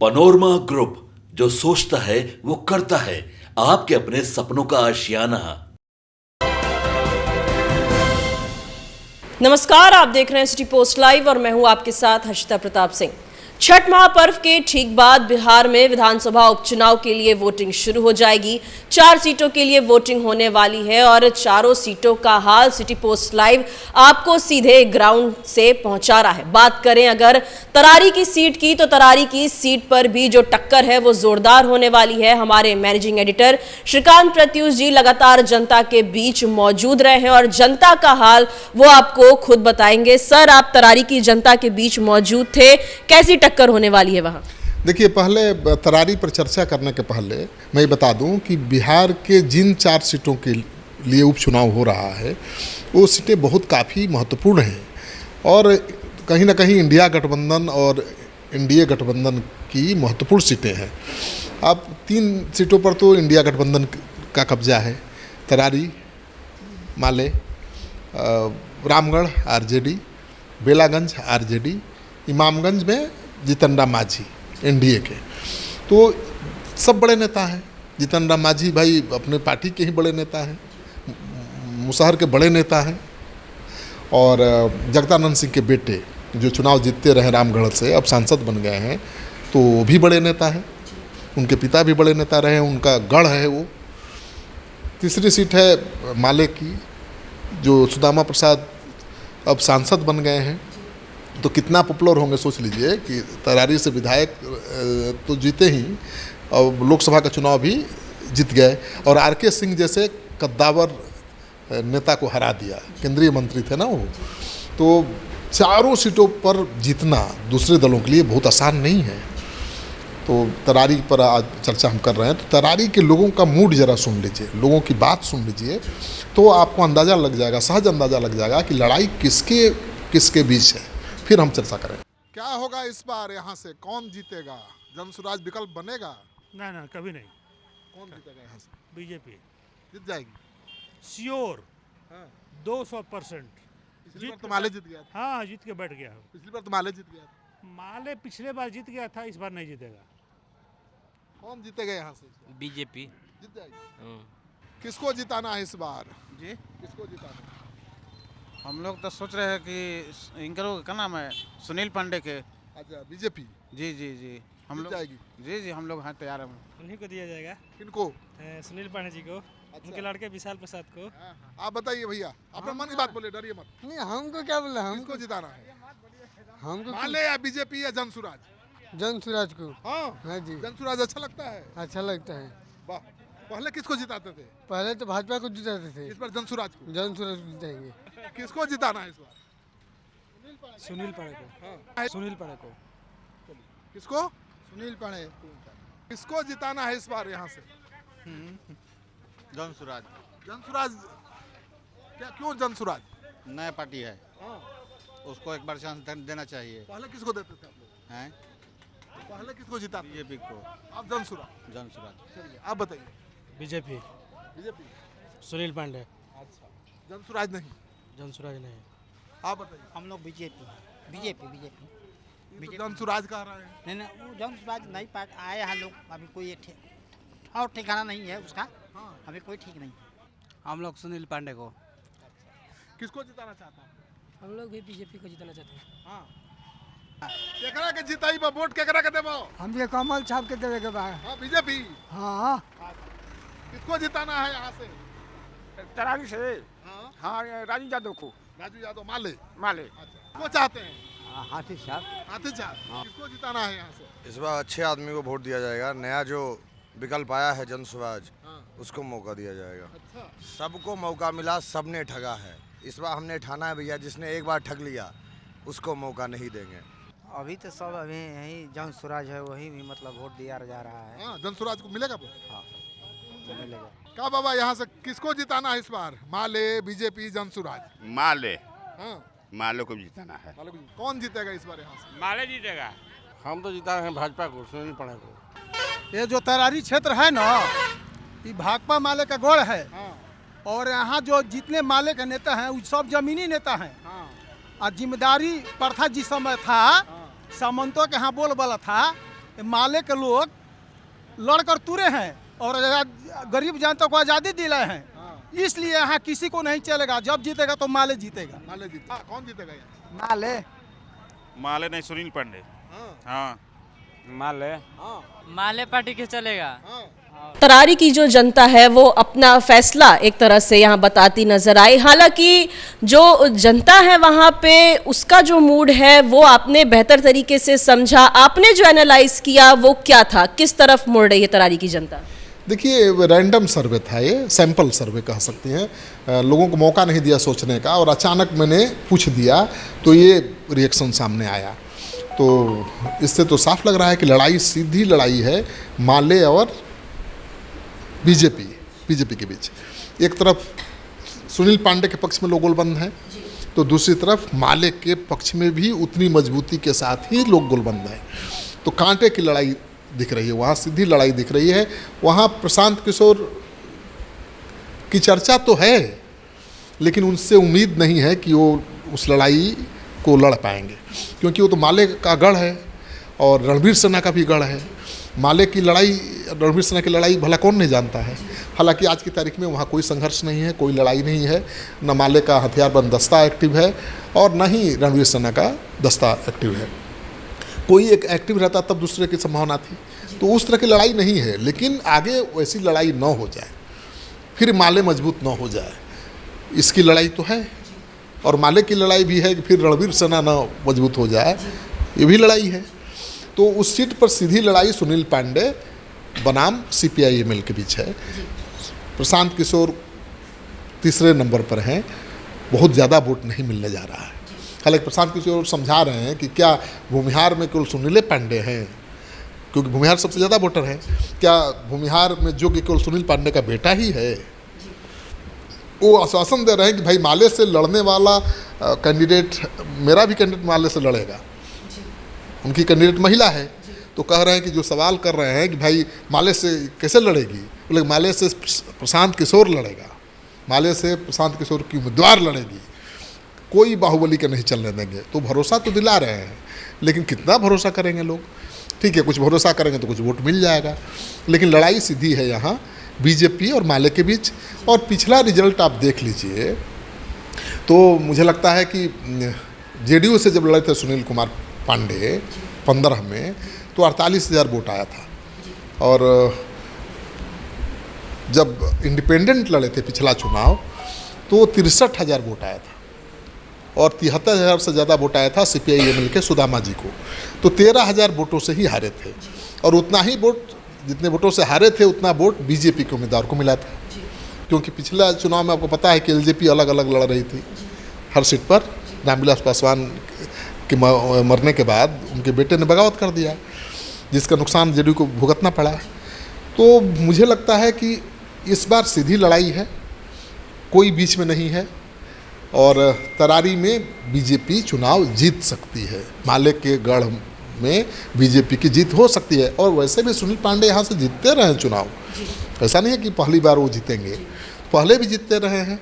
Panorama group, जो सोचता है वो करता है। आपके अपने सपनों का आशियाना। नमस्कार, आप देख रहे हैं सिटी पोस्ट लाइव और मैं हूं आपके साथ हर्षिता प्रताप सिंह। छठ महापर्व के ठीक बाद बिहार में विधानसभा उपचुनाव के लिए वोटिंग शुरू हो जाएगी। 4 सीटों के लिए वोटिंग होने वाली है और चारों सीटों का हाल सिटी पोस्ट लाइव आपको सीधे ग्राउंड से पहुंचा रहा है। बात करें अगर तरारी की सीट की, तो तरारी की सीट पर भी जो टक्कर है वो जोरदार होने वाली है। हमारे मैनेजिंग एडिटर श्रीकांत प्रत्युष जी लगातार जनता के बीच मौजूद रहे हैं और जनता का हाल वो आपको खुद बताएंगे। सर, आप तरारी की जनता के बीच मौजूद थे, कैसी टक्कर होने वाली है वहां? देखिए, पहले तरारी पर चर्चा करने के पहले मैं ये बता दूं कि बिहार के जिन 4 सीटों के लिए उपचुनाव हो रहा है वो सीटें बहुत काफ़ी महत्वपूर्ण हैं और कहीं ना कहीं इंडिया गठबंधन और एनडीए गठबंधन की महत्वपूर्ण सीटें हैं। अब 3 सीटों पर तो इंडिया गठबंधन का कब्जा है। तरारी, माले, रामगढ़ आरजेडी, बेलागंज आरजेडी, इमामगंज में जीतन राम मांझी एनडीए के। तो सब बड़े नेता हैं। जीतन राम मांझी भाई अपने पार्टी के ही बड़े नेता हैं, मुसहर के बड़े नेता हैं और जगदानंद सिंह के बेटे जो चुनाव जीतते रहे रामगढ़ से, अब सांसद बन गए हैं, तो वो भी बड़े नेता हैं। उनके पिता भी बड़े नेता रहे, उनका गढ़ है वो। तीसरी सीट है माले की, जो सुदामा प्रसाद अब सांसद बन गए हैं। तो कितना पॉपुलर होंगे सोच लीजिए कि तरारी से विधायक तो जीते ही और लोकसभा का चुनाव भी जीत गए और आरके सिंह जैसे कद्दावर नेता को हरा दिया। केंद्रीय मंत्री थे ना वो। तो चारों सीटों पर जीतना दूसरे दलों के लिए बहुत आसान नहीं है। तो तरारी पर आज चर्चा हम कर रहे हैं। तो तरारी के लोगों का मूड ज़रा सुन लीजिए, लोगों की बात सुन लीजिए, तो आपको अंदाज़ा लग जाएगा, सहज अंदाज़ा लग जाएगा कि लड़ाई किसके किसके बीच है। फिर हम चर्चा करें। क्या होगा इस बार, यहाँ से कौन जीतेगा? जनसुराज विकल्प बनेगा? ना ना, कभी नहीं। कौन जीतेगा यहाँ से? बीजेपी जीत जाएगी श्योर। हाँ। 200%। पिछली बार तो माले जीत गया था। हाँ, जीत के बैठ गया हो। पिछली बार तो माले जीत गया था। माले पिछले बार जीत गया था, इस बार नहीं जीतेगा। कौन जीतेगा यहाँ से? बीजेपी जीत जाएगी। किसको जिताना है इस बार जी? किसको जिताना है? हम लोग तो सोच रहे हैं कि इनका क्या नाम है, सुनील पांडे के। अच्छा, बीजेपी जी जी जी, हम जीत लोग जाएगी। जी जी, हम लोग हाँ तैयार हैं। उन्हीं को दिया जाएगा, किनको? सुनील पांडे जी को, उनके लड़के विशाल प्रसाद को। आप बताइए भैया, अपना मन की बात बोले, डरिए मत। नहीं, हमको क्या बोला, हम किसको जिताना है? हमको माले या बीजेपी या जनसुराज? जनसुराज को। हाँ हाँ जी, जनसुराज अच्छा लगता है। अच्छा लगता है। वाह, पहले किसको जिताते थे? पहले तो भाजपा को जिताते थे, इस बार जनसुराज को। जनसुराज को जिताएंगे। किसको जिताना है इस बार? सुनील पांडे को। हाँ। सुनील पांडे को। किसको? सुनील पांडे। किसको जिताना है इस बार यहाँ से? जनसुराज। जनसुराज क्या, क्यों जनसुराज? नया पार्टी है, हाँ। उसको एक बार चांस देना चाहिए। पहले किसको देते थे आप लोग? हैं? पहले किसको जिताते? बीजेपी को। अब जनसुराज। जनसुराज। चलिए आप बताइए। BJP, BJP. सुनील पांडे। अच्छा, जनसुराज नहीं। जनसुराज नहीं। आप बताइए। हम लोग बीजेपी बीजेपी बीजेपी ये तो जनसुराज कह रहे हैं। नहीं नहीं, वो जनसुराज नहीं पार्ट आए हैं लोग, अभी कोई और ठिकाना नहीं है उसका। हाँ। अभी कोई ठीक नहीं। हम लोग सुनील पांडे को। किसको जिताना चाहता है? हम लोग भी बीजेपी को जिताना चाहते हैं। हाँ। केकरा के जिताई बा वोट केकरा के देबो? हम ये कमल छाप के देवे के बाद। हाँ, बीजेपी। हाँ, किसको जिताना है यहाँ से? तरारी से। हाँ। हाँ, राजू यादव को। राजू यादव, माले। माले। अच्छा, वो चाहते हैं हाथी साहब। हाथी साहब। किसको जिताना है यहाँ से? इस बार अच्छे आदमी को वोट दिया जाएगा। नया जो विकल्प आया है जनसुराज, हाँ। उसको मौका दिया जाएगा। अच्छा। सबको मौका मिला, सबने ठगा है। इस बार हमने ठाना है भैया, जिसने एक बार ठग लिया उसको मौका नहीं देंगे। अभी तो सब अभी यही जनसुराज है, वही भी मतलब वोट दिया जा रहा है। हाँ, जनसुराज को मिलेगा वोट? हाँ, मिलेगा। क्या बाबा, यहाँ से किसको जिताना है इस बार? माले, बीजेपी, जनसुराज? माले। हाँ, माले को जिताना है। माले को। कौन जीतेगा इस बार यहाँ से? माले जीतेगा। हम तो जिता हैं भाजपा को, सुनील पांडे को। ये जो तरारी क्षेत्र है ना, ये भाकपा माले का गढ़ है। हाँ। और यहाँ जो जितने माले के नेता हैं वो सब जमीनी नेता हैं। हाँ। और जिम्मेदारी प्रथा जिस समय था, सामंतों के यहाँ बोलबाला था, माले के लोग लड़कर तुरे हैं और गरीब जनता को आज़ादी दिलाए हैं। इसलिए यहाँ किसी को नहीं चलेगा, जब जीतेगा तो माले जीतेगा। माले जीतेगा। कौन जीतेगा? माले माले नहीं, सुनील पांडे। हाँ माले माले पार्टी के चलेगा। तरारी की जो जनता है वो अपना फैसला एक तरह से यहाँ बताती नजर आई। हालांकि जो जनता है वहाँ पे उसका जो मूड है वो आपने बेहतर तरीके से समझा। आपने जो एनालाइज किया वो क्या था, किस तरफ मुड़ रही है तरारी की जनता? देखिए, रैंडम सर्वे था ये, सैंपल सर्वे कह सकते हैं। लोगों को मौका नहीं दिया सोचने का और अचानक मैंने पूछ दिया तो ये रिएक्शन सामने आया। तो इससे तो साफ लग रहा है कि लड़ाई सीधी लड़ाई है माले और बीजेपी के बीच। एक तरफ सुनील पांडे के पक्ष में लोग गोलबंद हैं, तो दूसरी तरफ माले के पक्ष में भी उतनी मजबूती के साथ ही लोग गोलबंद हैं। तो कांटे की लड़ाई दिख रही है, वहाँ सीधी लड़ाई दिख रही है। वहाँ प्रशांत किशोर की चर्चा तो है, लेकिन उनसे उम्मीद नहीं है कि वो उस लड़ाई को लड़ पाएंगे, क्योंकि वो तो माले का गढ़ है और रणवीर सेना का भी गढ़ है। माले की लड़ाई, रणवीर सेना की लड़ाई भला कौन नहीं जानता है। हालांकि आज की तारीख में वहाँ कोई संघर्ष नहीं है, कोई लड़ाई नहीं है, न माले का हथियारबंद दस्ता एक्टिव है और न ही रणवीर सेना का दस्ता एक्टिव है। कोई एक एक्टिव रहता तब दूसरे की संभावना थी, तो उस तरह की लड़ाई नहीं है। लेकिन आगे वैसी लड़ाई न हो जाए, फिर माले मजबूत न हो जाए, इसकी लड़ाई तो है। और माले की लड़ाई भी है कि फिर रणवीर सेना न मजबूत हो जाए, ये भी लड़ाई है। तो उस सीट पर सीधी लड़ाई सुनील पांडे बनाम CPI-ML के बीच है। प्रशांत किशोर तीसरे नंबर पर हैं, बहुत ज़्यादा वोट नहीं मिलने जा रहा है। हालांकि प्रशांत किशोर समझा रहे हैं कि क्या भूमिहार में केवल सुनील पांडे हैं, क्योंकि भूमिहार सबसे ज़्यादा वोटर है, क्या भूमिहार में जो कि केवल सुनील पांडे का बेटा ही है? वो आश्वासन दे रहे हैं कि भाई माले से लड़ने वाला कैंडिडेट, मेरा भी कैंडिडेट माले से लड़ेगा। उनकी कैंडिडेट महिला है, तो कह रहे हैं कि जो सवाल कर रहे हैं कि भाई माले से कैसे लड़ेगी, बोले माले से प्रशांत किशोर लड़ेगा, माले से प्रशांत किशोर की उम्मीदवार लड़ेगी, कोई बाहुबली के नहीं चलने देंगे। तो भरोसा तो दिला रहे हैं, लेकिन कितना भरोसा करेंगे लोग? ठीक है, कुछ भरोसा करेंगे तो कुछ वोट मिल जाएगा, लेकिन लड़ाई सीधी है यहाँ बीजेपी और माले के बीच। और पिछला रिजल्ट आप देख लीजिए तो मुझे लगता है कि JDU से जब लड़े थे सुनील कुमार पांडे 15 में, तो 48,000 वोट आया था। और जब इंडिपेंडेंट लड़े थे पिछला चुनाव तो 63,000 वोट आया था और 73,000 से ज़्यादा वोट आया था CPI-ML के सुदामा जी को। तो 13,000 वोटों से ही हारे थे और उतना ही वोट, जितने वोटों से हारे थे उतना वोट बीजेपी के उम्मीदवार को मिला था। क्योंकि पिछला चुनाव में आपको पता है कि LJP अलग अलग लड़ रही थी हर सीट पर। रामविलास पासवान के मरने के बाद उनके बेटे ने बगावत कर दिया, जिसका नुकसान JDU को भुगतना पड़ा। तो मुझे लगता है कि इस बार सीधी लड़ाई है, कोई बीच में नहीं है और तरारी में बीजेपी चुनाव जीत सकती है। माले के गढ़ में बीजेपी की जीत हो सकती है। और वैसे भी सुनील पांडे यहाँ से जीतते रहे हैं चुनाव, ऐसा नहीं है कि पहली बार वो जीतेंगे, पहले भी जीतते रहे हैं,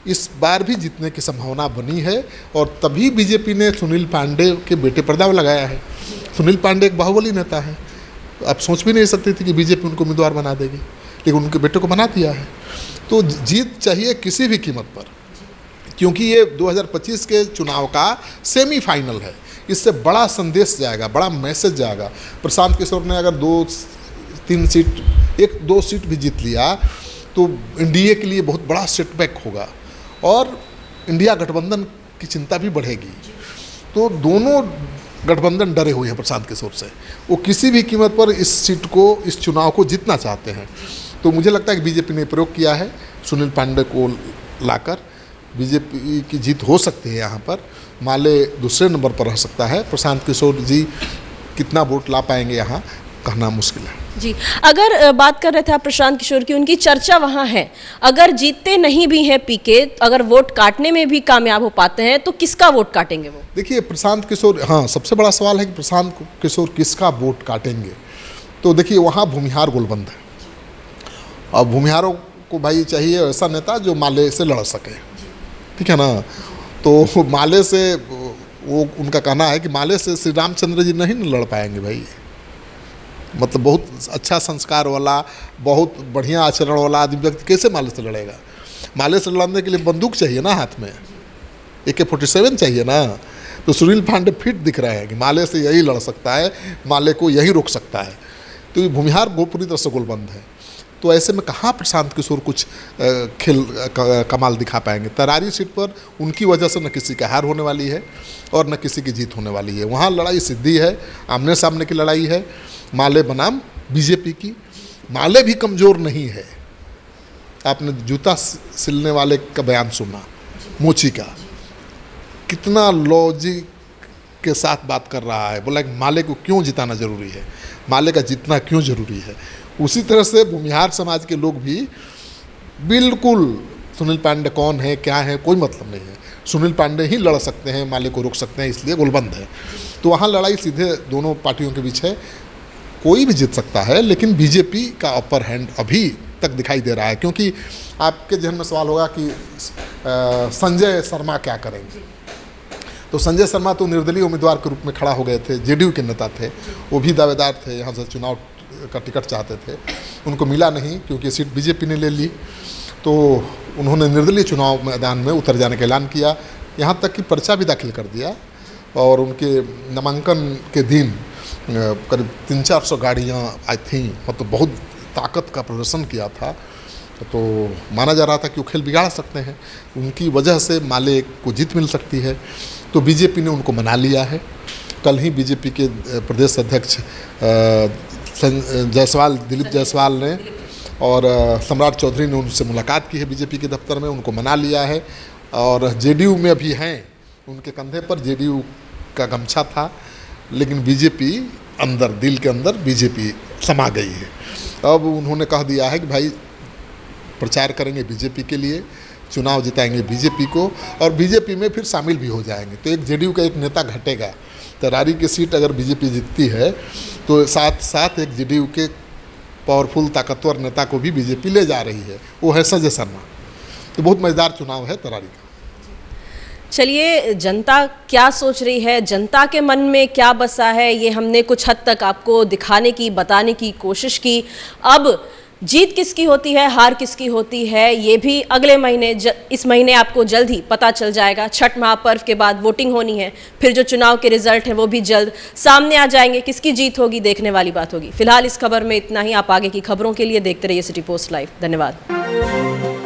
इस बार भी जीतने की संभावना बनी है। और तभी बीजेपी ने सुनील पांडे के बेटे पर दाव लगाया है। सुनील पांडे एक बाहुबली नेता है, आप सोच भी नहीं सकती थी कि बीजेपी उनको उम्मीदवार बना देगी, लेकिन उनके बेटे को बना दिया है। तो जीत चाहिए किसी भी कीमत पर, क्योंकि ये 2025 के चुनाव का सेमीफाइनल है। इससे बड़ा संदेश जाएगा, बड़ा मैसेज जाएगा। प्रशांत किशोर ने अगर 2-3 सीट, 1-2 सीट भी जीत लिया तो NDA के लिए बहुत बड़ा सेटबैक होगा और इंडिया गठबंधन की चिंता भी बढ़ेगी। तो दोनों गठबंधन डरे हुए हैं प्रशांत किशोर से, वो किसी भी कीमत पर इस सीट को, इस चुनाव को जीतना चाहते हैं। तो मुझे लगता है कि बीजेपी ने प्रयोग किया है सुनील पांडे को लाकर, बीजेपी की जीत हो सकती है यहाँ पर। माले दूसरे नंबर पर रह सकता है, प्रशांत किशोर जी कितना वोट ला पाएंगे यहाँ कहना मुश्किल है जी। अगर बात कर रहे थे आप प्रशांत किशोर की, उनकी चर्चा वहाँ है, अगर जीतते नहीं भी हैं पीके, अगर वोट काटने में भी कामयाब हो पाते हैं तो किसका वोट काटेंगे वो? देखिए प्रशांत किशोर, हाँ सबसे बड़ा सवाल है कि प्रशांत किशोर किसका वोट काटेंगे। तो देखिए वहाँ भूमिहार गोलबंद है, और भूमिहारों को भाई चाहिए ऐसा नेता जो माले से लड़ सके, ठीक है ना। तो माले से वो, उनका कहना है कि माले से श्री रामचंद्र जी नहीं लड़ पाएंगे भाई, मतलब बहुत अच्छा संस्कार वाला, बहुत बढ़िया आचरण वाला आदमी व्यक्ति कैसे माले से लड़ेगा? माले से लड़ने के लिए बंदूक चाहिए ना हाथ में, AK-47 चाहिए ना। तो सुनील पांडे फिट दिख रहे हैं कि माले से यही लड़ सकता है, माले को यही रोक सकता है। तो ये भूमिहार पूरी तरह से गोलबंद है। तो ऐसे में कहाँ प्रशांत किशोर कुछ कमाल दिखा पाएंगे? तरारी सीट पर उनकी वजह से न किसी का हार होने वाली है और न किसी की जीत होने वाली है। वहाँ लड़ाई सीधी है, आमने सामने की लड़ाई है, माले बनाम बीजेपी की। माले भी कमज़ोर नहीं है। आपने जूता सिलने वाले का बयान सुना, मोची का, कितना लॉजिक के साथ बात कर रहा है। बोला कि माले को क्यों जिताना ज़रूरी है, माले का जीतना क्यों ज़रूरी है। उसी तरह से भूमिहार समाज के लोग भी बिल्कुल सुनील पांडे कौन है क्या है कोई मतलब नहीं है, सुनील पांडे ही लड़ सकते हैं, माले को रोक सकते हैं, इसलिए गोलबंद है। तो वहाँ लड़ाई सीधे दोनों पार्टियों के बीच है। कोई भी जीत सकता है, लेकिन बीजेपी का अपर हैंड अभी तक दिखाई दे रहा है। क्योंकि आपके जहन में सवाल होगा कि संजय शर्मा क्या करेंगे। तो संजय शर्मा तो निर्दलीय उम्मीदवार के रूप में खड़ा हो गए थे, JDU के नेता थे, वो भी दावेदार थे, यहाँ से चुनाव का टिकट चाहते थे, उनको मिला नहीं क्योंकि सीट बीजेपी ने ले ली। तो उन्होंने निर्दलीय चुनाव मैदान में उतर जाने का ऐलान किया, यहाँ तक कि पर्चा भी दाखिल कर दिया। और उनके नामांकन के दिन करीब 300-400 गाड़ियाँ आई थी, मतलब बहुत ताकत का प्रदर्शन किया था। तो माना जा रहा था कि वो खेल बिगाड़ सकते हैं, उनकी वजह से माले को जीत मिल सकती है। तो बीजेपी ने उनको मना लिया है। कल ही बीजेपी के प्रदेश अध्यक्ष जायसवाल, दिलीप जायसवाल ने और सम्राट चौधरी ने उनसे मुलाकात की है बीजेपी के दफ्तर में, उनको मना लिया है। और JDU में अभी हैं, उनके कंधे पर JDU का गमछा था, लेकिन बीजेपी अंदर, दिल के अंदर बीजेपी समा गई है। अब उन्होंने कह दिया है कि भाई प्रचार करेंगे बीजेपी के लिए, चुनाव जिताएंगे बीजेपी को, और बीजेपी में फिर शामिल भी हो जाएंगे। तो एक JDU का एक नेता घटेगा। तरारी की सीट अगर बीजेपी जीतती है तो साथ साथ एक JDU के पावरफुल ताकतवर नेता को भी बीजेपी ले जा रही है, वो है संजय शर्मा। तो बहुत मज़ेदार चुनाव है तरारी का। चलिए, जनता क्या सोच रही है, जनता के मन में क्या बसा है, ये हमने कुछ हद तक आपको दिखाने की, बताने की कोशिश की। अब जीत किसकी होती है, हार किसकी होती है, ये भी अगले महीने, इस महीने आपको जल्द ही पता चल जाएगा। छठ महापर्व के बाद वोटिंग होनी है, फिर जो चुनाव के रिजल्ट हैं वो भी जल्द सामने आ जाएंगे। किसकी जीत होगी, देखने वाली बात होगी। फिलहाल इस खबर में इतना ही। आप आगे की खबरों के लिए देखते रहिए सिटी पोस्ट लाइव। धन्यवाद।